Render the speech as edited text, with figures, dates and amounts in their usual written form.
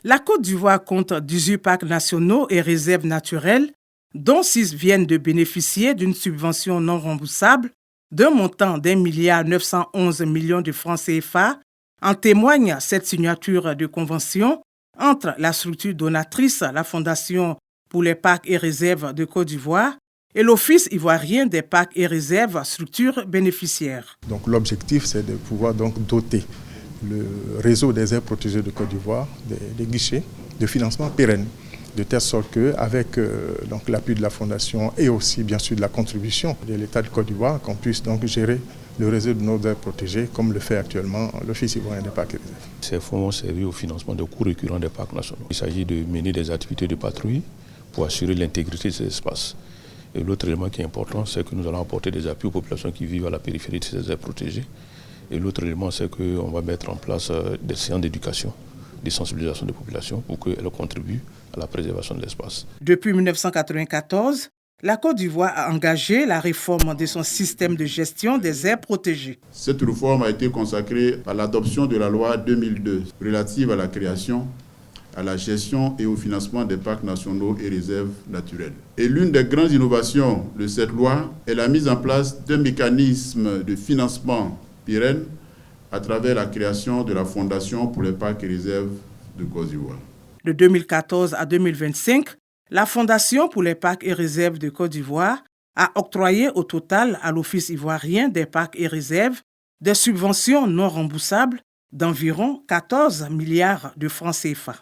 La Côte d'Ivoire compte 18 parcs nationaux et réserves naturelles, dont 6 viennent de bénéficier d'une subvention non remboursable d'un montant d'1,911 milliard de francs CFA. En témoigne cette signature de convention entre la structure donatrice, la Fondation pour les parcs et réserves de Côte d'Ivoire, et l'Office ivoirien des parcs et réserves, structure bénéficiaire. Donc l'objectif, c'est de pouvoir donc doter le réseau des aires protégées de Côte d'Ivoire des guichets de financement pérennes, de telle sorte qu'avec l'appui de la Fondation et aussi bien sûr de la contribution de l'État de Côte d'Ivoire, qu'on puisse donc gérer le réseau de nos aires protégées comme le fait actuellement l'Office ivoirien des parcs et réserves. Ces fonds vont servir au financement de coûts récurrents des parcs nationaux. Il s'agit de mener des activités de patrouille pour assurer l'intégrité de ces espaces. Et l'autre élément qui est important, c'est que nous allons apporter des appuis aux populations qui vivent à la périphérie de ces aires protégées. Et l'autre élément, c'est qu'on va mettre en place des séances d'éducation, de sensibilisation des populations pour qu'elles contribuent à la préservation de l'espace. Depuis 1994, la Côte d'Ivoire a engagé la réforme de son système de gestion des aires protégées. Cette réforme a été consacrée par l'adoption de la loi 2002 relative à la création, à la gestion et au financement des parcs nationaux et réserves naturelles. Et l'une des grandes innovations de cette loi est la mise en place d'un mécanisme de financement pérenne à travers la création de la Fondation pour les parcs et réserves de Côte d'Ivoire. De 2014 à 2025, la Fondation pour les parcs et réserves de Côte d'Ivoire a octroyé au total à l'Office ivoirien des parcs et réserves des subventions non remboursables d'environ 14 milliards de francs CFA.